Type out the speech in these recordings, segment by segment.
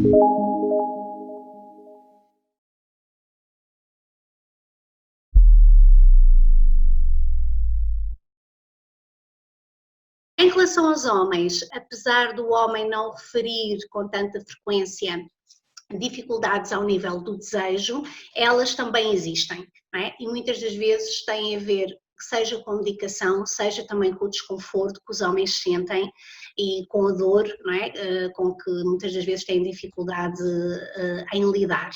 Em relação aos homens, apesar do homem não referir com tanta frequência dificuldades ao nível do desejo, elas também existem, não é? E muitas das vezes têm a ver, seja com a medicação, seja também com o desconforto que os homens sentem e com a dor, não é? Com que muitas das vezes têm dificuldade em lidar.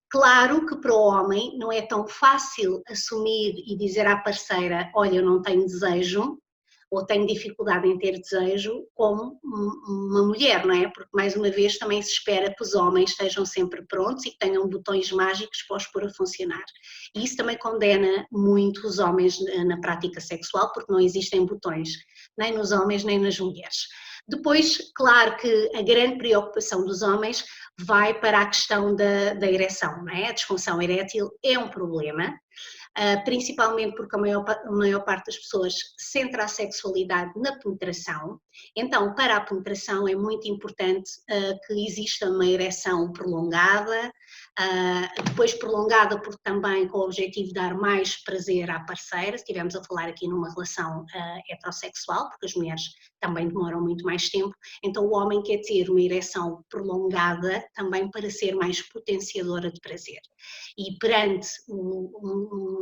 Claro que para o homem não é tão fácil assumir e dizer à parceira: olha, eu não tenho desejo, ou tenho dificuldade em ter desejo, como uma mulher, não é? Porque, mais uma vez, também se espera que os homens estejam sempre prontos e que tenham botões mágicos para os pôr a funcionar. E isso também condena muito os homens na prática sexual, porque não existem botões, nem nos homens nem nas mulheres. Depois, claro que a grande preocupação dos homens vai para a questão da ereção, não é? A disfunção erétil é um problema, principalmente porque a maior parte das pessoas centra a sexualidade na penetração. Então, para a penetração é muito importante que exista uma ereção prolongada, depois prolongada porque também com o objetivo de dar mais prazer à parceira, se estivermos a falar aqui numa relação heterossexual, porque as mulheres também demoram muito mais tempo, então o homem quer ter uma ereção prolongada também para ser mais potenciadora de prazer. E perante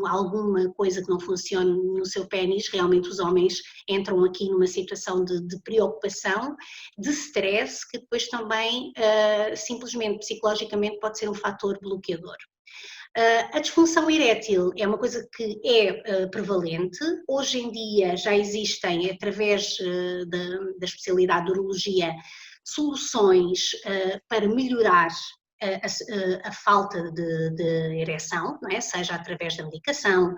alguma coisa que não funcione no seu pénis, realmente os homens entram aqui numa situação de preocupação, de stress, que depois também simplesmente psicologicamente pode ser um fator bloqueador. A disfunção erétil é uma coisa que é prevalente. Hoje em dia já existem, através da especialidade de urologia, soluções para melhorar a falta de ereção, não é? Seja através da medicação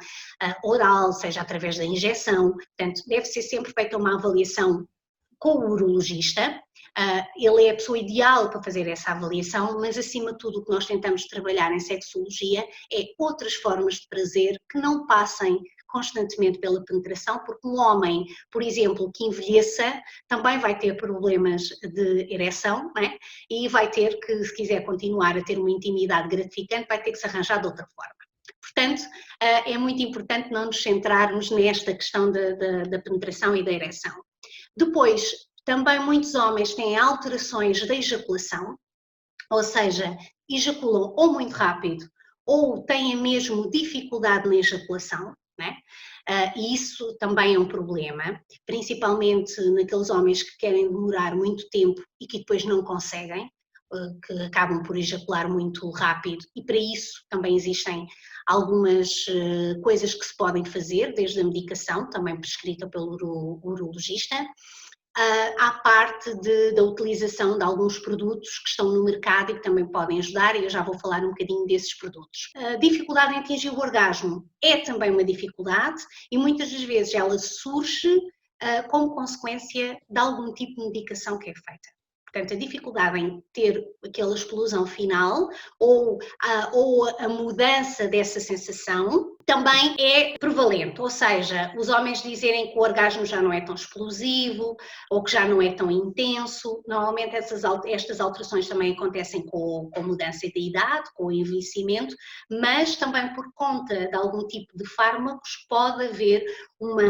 oral, seja através da injeção. Portanto, deve ser sempre feita uma avaliação com o urologista. Ele é a pessoa ideal para fazer essa avaliação, mas acima de tudo o que nós tentamos trabalhar em sexologia é outras formas de prazer que não passem constantemente pela penetração, porque um homem, por exemplo, que envelheça, também vai ter problemas de ereção, não é? E vai ter que, se quiser continuar a ter uma intimidade gratificante, vai ter que se arranjar de outra forma. Portanto, é muito importante não nos centrarmos nesta questão da penetração e da ereção. Depois, também muitos homens têm alterações da ejaculação, ou seja, ejaculam ou muito rápido ou têm mesmo dificuldade na ejaculação, né? E isso também é um problema, principalmente naqueles homens que querem demorar muito tempo e que depois não conseguem, que acabam por ejacular muito rápido, e para isso também existem algumas coisas que se podem fazer, desde a medicação, também prescrita pelo urologista, à parte da utilização de alguns produtos que estão no mercado e que também podem ajudar, e eu já vou falar um bocadinho desses produtos. A dificuldade em atingir o orgasmo é também uma dificuldade e muitas das vezes ela surge como consequência de algum tipo de medicação que é feita. Portanto, a dificuldade em ter aquela explosão final ou a mudança dessa sensação também é prevalente, ou seja, os homens dizerem que o orgasmo já não é tão explosivo ou que já não é tão intenso. Normalmente estas alterações também acontecem com a mudança da idade, com o envelhecimento, mas também por conta de algum tipo de fármacos pode haver uma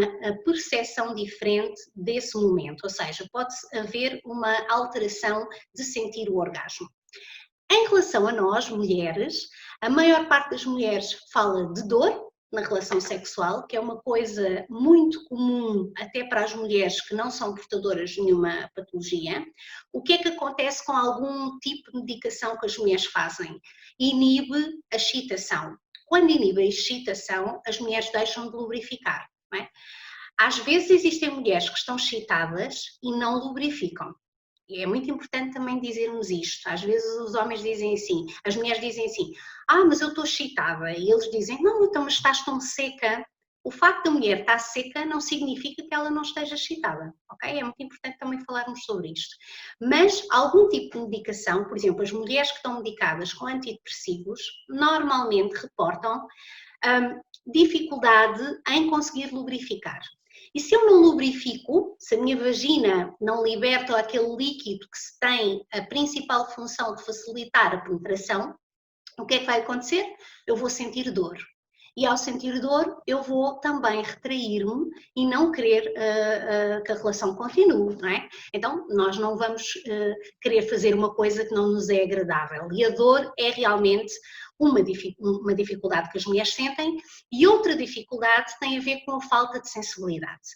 percepção diferente desse momento, ou seja, pode haver uma alteração de sentir o orgasmo. Em relação a nós, mulheres, a maior parte das mulheres fala de dor na relação sexual, que é uma coisa muito comum até para as mulheres que não são portadoras de nenhuma patologia. O que é que acontece com algum tipo de medicação que as mulheres fazem? Inibe a excitação. Quando inibe a excitação, as mulheres deixam de lubrificar, não é? Às vezes existem mulheres que estão excitadas e não lubrificam. E é muito importante também dizermos isto. Às vezes os homens dizem assim, as mulheres dizem assim, mas eu estou excitada. E eles dizem, não, então mas estás tão seca. O facto da mulher estar seca não significa que ela não esteja excitada, ok? É muito importante também falarmos sobre isto. Mas algum tipo de medicação, por exemplo, as mulheres que estão medicadas com antidepressivos, normalmente reportam dificuldade em conseguir lubrificar. E se eu não lubrifico, se a minha vagina não liberta aquele líquido que se tem a principal função de facilitar a penetração, o que é que vai acontecer? Eu vou sentir dor. E ao sentir dor, eu vou também retrair-me e não querer que a relação continue, não é? Então, nós não vamos querer fazer uma coisa que não nos é agradável. E a dor é realmente uma dificuldade que as mulheres sentem, e outra dificuldade tem a ver com a falta de sensibilidade.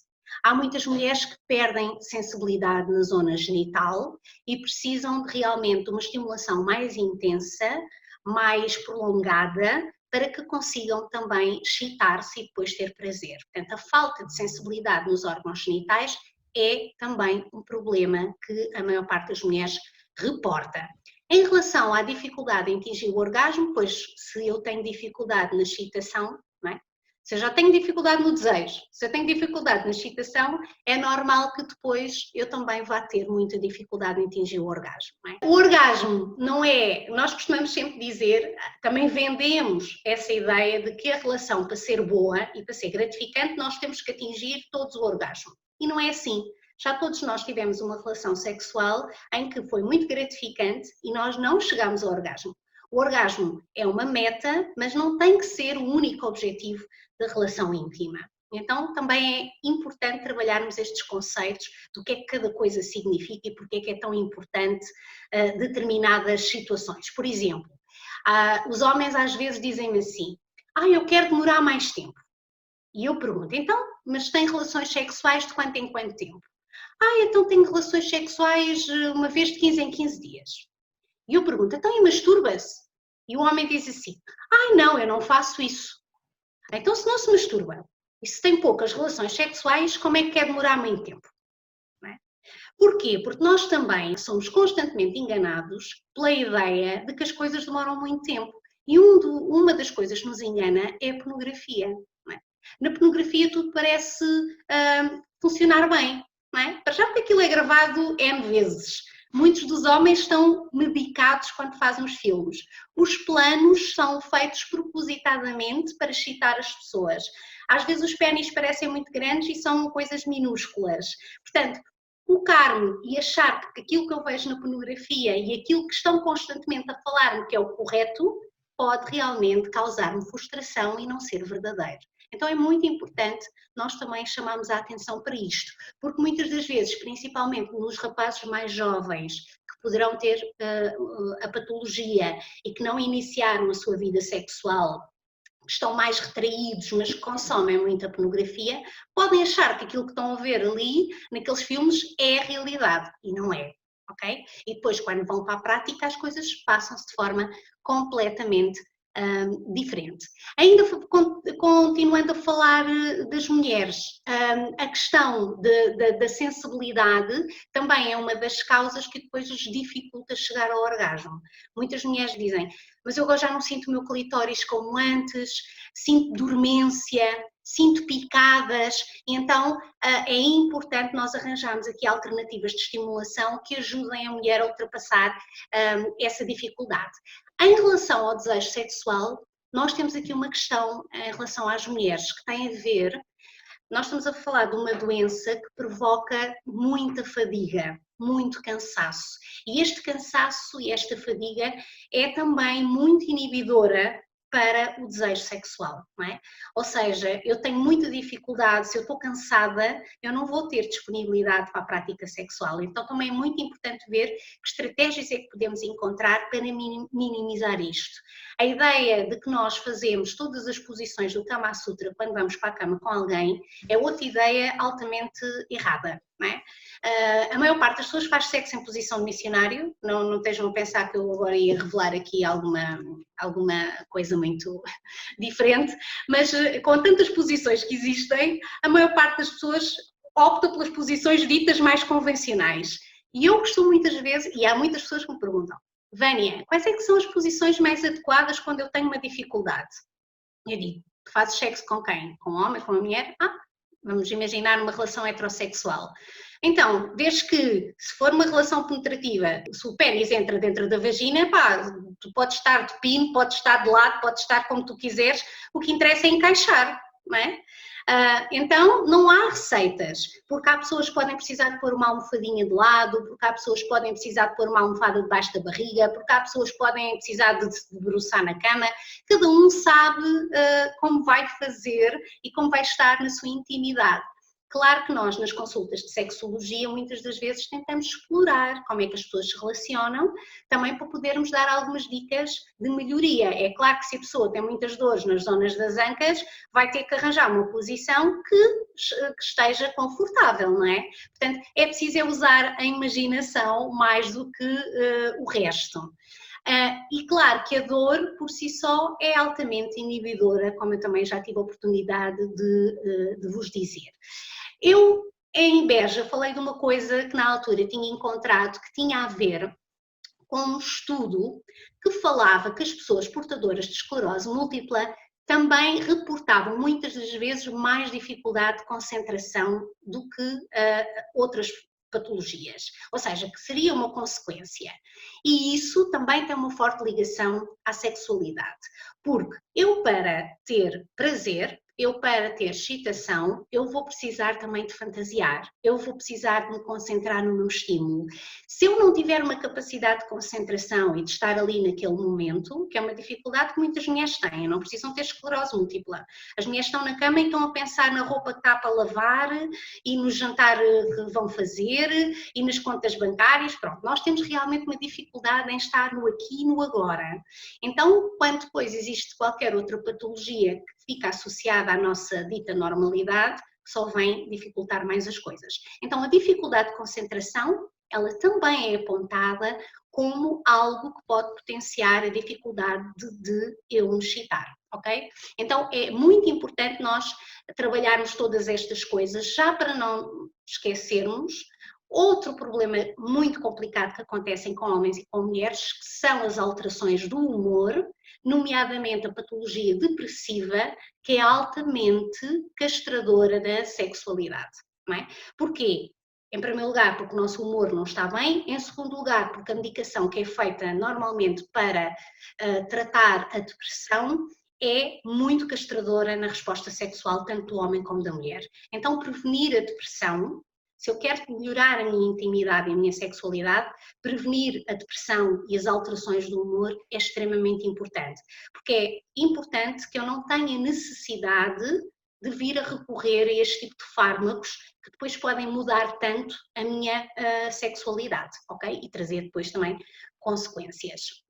Há muitas mulheres que perdem sensibilidade na zona genital e precisam de realmente uma estimulação mais intensa, mais prolongada, para que consigam também excitar-se e depois ter prazer. Portanto, a falta de sensibilidade nos órgãos genitais é também um problema que a maior parte das mulheres reporta. Em relação à dificuldade em atingir o orgasmo, pois se eu tenho dificuldade na excitação, não é? Se eu já tenho dificuldade no desejo, se eu tenho dificuldade na excitação, é normal que depois eu também vá ter muita dificuldade em atingir o orgasmo. Não é? O orgasmo não é, nós costumamos sempre dizer, também vendemos essa ideia de que a relação, para ser boa e para ser gratificante, nós temos que atingir todos o orgasmo. E não é assim. Já todos nós tivemos uma relação sexual em que foi muito gratificante e nós não chegamos ao orgasmo. O orgasmo é uma meta, mas não tem que ser o único objetivo da relação íntima. Então também é importante trabalharmos estes conceitos do que é que cada coisa significa e porque é que é tão importante determinadas situações. Por exemplo, os homens às vezes dizem-me assim, eu quero demorar mais tempo. E eu pergunto, então, mas tem relações sexuais de quanto em quanto tempo? Então tenho relações sexuais uma vez de 15 em 15 dias. E eu pergunto, então e masturba-se? E o homem diz assim, não, eu não faço isso. Então se não se masturba e se tem poucas relações sexuais, como é que quer demorar muito tempo? Não é? Porquê? Porque nós também somos constantemente enganados pela ideia de que as coisas demoram muito tempo. E uma das coisas que nos engana é a pornografia. Não é? Na pornografia tudo parece funcionar bem. Não é? Para já porque aquilo é gravado N vezes. Muitos dos homens estão medicados quando fazem os filmes. Os planos são feitos propositadamente para excitar as pessoas. Às vezes os pénis parecem muito grandes e são coisas minúsculas. Portanto, focar-me e achar que aquilo que eu vejo na pornografia e aquilo que estão constantemente a falar-me que é o correto, pode realmente causar-me frustração e não ser verdadeiro. Então é muito importante nós também chamarmos a atenção para isto, porque muitas das vezes, principalmente nos rapazes mais jovens, que poderão ter a patologia e que não iniciaram a sua vida sexual, que estão mais retraídos, mas que consomem muita pornografia, podem achar que aquilo que estão a ver ali, naqueles filmes, é a realidade, e não é. Ok? E depois, quando vão para a prática, as coisas passam-se de forma completamente diferente. Ainda continuando a falar das mulheres, a questão da sensibilidade também é uma das causas que depois os dificulta chegar ao orgasmo. Muitas mulheres dizem, mas eu agora já não sinto o meu clitóris como antes, sinto dormência, sinto picadas, então é importante nós arranjarmos aqui alternativas de estimulação que ajudem a mulher a ultrapassar essa dificuldade. Em relação ao desejo sexual, nós temos aqui uma questão em relação às mulheres que tem a ver, nós estamos a falar de uma doença que provoca muita fadiga, muito cansaço. E este cansaço e esta fadiga é também muito inibidora para o desejo sexual, não é? Ou seja, eu tenho muita dificuldade, se eu estou cansada, eu não vou ter disponibilidade para a prática sexual. Então também é muito importante ver que estratégias é que podemos encontrar para minimizar isto. A ideia de que nós fazemos todas as posições do Kama Sutra quando vamos para a cama com alguém é outra ideia altamente errada, não é? A maior parte das pessoas faz sexo em posição de missionário, não estejam a pensar que eu agora ia revelar aqui alguma coisa muito diferente, mas com tantas posições que existem, a maior parte das pessoas opta pelas posições ditas mais convencionais. E eu costumo muitas vezes, e há muitas pessoas que me perguntam, Vânia, quais é que são as posições mais adequadas quando eu tenho uma dificuldade? Eu digo, fazes sexo com quem? Com um homem, com uma mulher? Vamos imaginar uma relação heterossexual. Então, desde que, se for uma relação penetrativa, se o pênis entra dentro da vagina, tu podes estar de pino, podes estar de lado, podes estar como tu quiseres, o que interessa é encaixar, não é? Então, não há receitas, porque há pessoas que podem precisar de pôr uma almofadinha de lado, porque há pessoas que podem precisar de pôr uma almofada debaixo da barriga, porque há pessoas que podem precisar de se debruçar na cama. Cada um sabe como vai fazer e como vai estar na sua intimidade. Claro que nós, nas consultas de sexologia, muitas das vezes tentamos explorar como é que as pessoas se relacionam, também para podermos dar algumas dicas de melhoria. É claro que se a pessoa tem muitas dores nas zonas das ancas, vai ter que arranjar uma posição que esteja confortável, não é? Portanto, é preciso usar a imaginação mais do que o resto. E claro que a dor por si só é altamente inibidora, como eu também já tive a oportunidade de vos dizer. Eu, em Beja, falei de uma coisa que na altura tinha encontrado que tinha a ver com um estudo que falava que as pessoas portadoras de esclerose múltipla também reportavam muitas das vezes mais dificuldade de concentração do que outras patologias, ou seja, que seria uma consequência. E isso também tem uma forte ligação à sexualidade, porque eu para ter prazer, eu para ter excitação, eu vou precisar também de fantasiar, eu vou precisar de me concentrar no meu estímulo. Se eu não tiver uma capacidade de concentração e de estar ali naquele momento, que é uma dificuldade que muitas mulheres têm, não precisam ter esclerose múltipla. As mulheres estão na cama e estão a pensar na roupa que está para lavar e no jantar que vão fazer e nas contas bancárias. Pronto, nós temos realmente uma dificuldade em estar no aqui e no agora. Então, quando depois existe qualquer outra patologia que fica associada à nossa dita normalidade, só vem dificultar mais as coisas. Então, a dificuldade de concentração, ela também é apontada como algo que pode potenciar a dificuldade de eu me excitar, ok? Então, é muito importante nós trabalharmos todas estas coisas, já para não esquecermos outro problema muito complicado que acontecem com homens e com mulheres, que são as alterações do humor, nomeadamente a patologia depressiva, que é altamente castradora da sexualidade, não é? Porquê? Em primeiro lugar, porque o nosso humor não está bem. Em segundo lugar, porque a medicação que é feita normalmente para tratar a depressão é muito castradora na resposta sexual, tanto do homem como da mulher. Então, prevenir a depressão, se eu quero melhorar a minha intimidade e a minha sexualidade, prevenir a depressão e as alterações do humor é extremamente importante. Porque é importante que eu não tenha necessidade de vir a recorrer a este tipo de fármacos que depois podem mudar tanto a minha sexualidade, ok? E trazer depois também consequências.